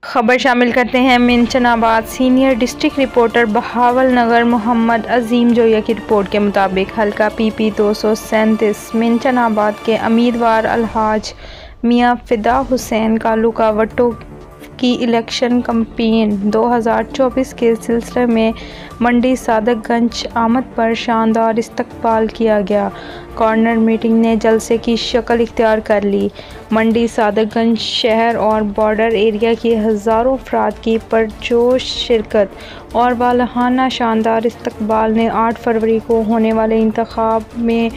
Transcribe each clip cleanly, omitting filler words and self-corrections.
खबर शामिल करते हैं Minchinabad. Senior district reporter Bahawalnagar Mohammad Azeem Joya की रिपोर्ट के मुताबिक हल्का PP 237 मिंचनाबाद के उम्मीदवार अलहाज मियां फिदा हुसैन कालूका वट्टो की इलेक्शन कैंपेन 2024 के सिलसिले में मंडी सादकगंज आमद पर शानदार इस्तकबाल किया गया। कॉर्नर मीटिंग ने जलसे की शक्ल इख्तियार कर ली। मंडी सादकगंज शहर और बॉर्डर एरिया की हज़ारों अफराद की परजोश शिरकत और वालहाना शानदार इस्तकबाल ने 8 फरवरी को होने वाले इंतखाब में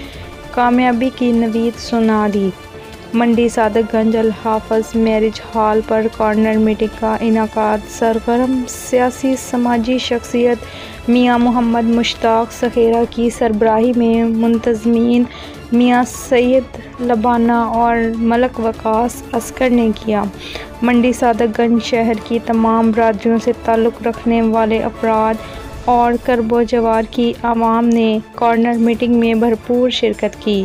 कामयाबी की नवीद सुना दी। मंडी सादकगंज अल हाफिज मैरिज हॉल पर कॉर्नर मीटिंग का इनाकाद सरगर्म सियासी समाजी शख्सियत मियां मोहम्मद मुश्ताक सखेरा की सरबराही में मुंतज़मीन मियां सैयद लबाना और मलक वकास अस्कर ने किया। मंडी सादकगंज शहर की तमाम बरादरियों से ताल्लुक़ रखने वाले अफराद और करबो जवार की आवाम ने कॉर्नर मीटिंग में भरपूर शिरकत की।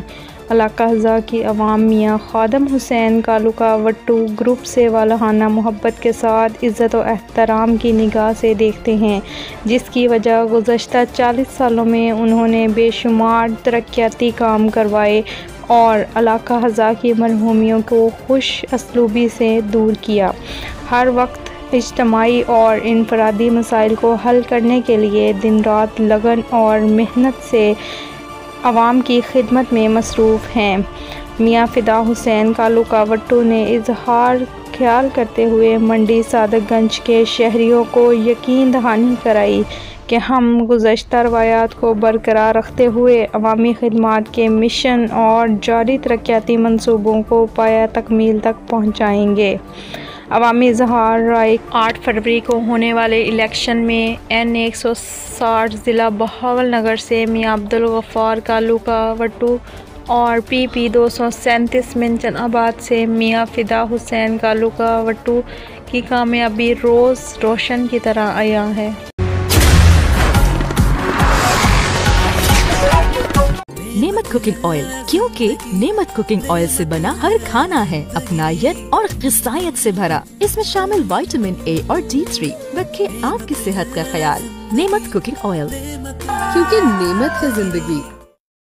इलाका हज़ा की अवाम मियां खादम हुसैन कालूका वट्टू ग्रुप से वालहाना मोहब्बत के साथ इज़्ज़त और एहतराम की निगाह से देखते हैं, जिसकी वजह गुज़श्ता 40 सालों में उन्होंने बेशुमार तरक्याती काम करवाए और इलाका हज़ा की मरहूमियों को खुश असलूबी से दूर किया। हर वक्त इज्तमाई और इनफरादी मसाइल को हल करने के लिए दिन रात लगन और मेहनत से आवाम की खिदमत में मसरूफ़ हैं। मियां फ़िदा हुसैन कालूका वट्टू ने इजहार ख्याल करते हुए मंडी सादकगंज के शहरियों को यकीन दहानी कराई कि हम गुज़श्ता रवायात को बरकरार रखते हुए अवामी खिदमात के मिशन और जारी तरक्याती मंसूबों को पाया तकमील तक पहुँचाएँगे। अवामी इजहार राय 8 फरवरी को होने वाले इलेक्शन में N160 ज़िला बहावल नगर से मियां अब्दुल गफ़ार कालूका वट्टू और PP 237 मिंचनाबाद से मियां फ़िदा हुसैन कालूका वट्टू की कामयाबी रोज़ रोशन की तरह आया है। नेमत कुकिंग ऑयल, क्योंकि नेमत कुकिंग ऑयल से बना हर खाना है अपनायत और ग़िज़ायत से भरा। इसमें शामिल विटामिन A और D3 रखे आपकी सेहत का ख्याल। नेमत कुकिंग ऑयल, क्योंकि नेमत है जिंदगी।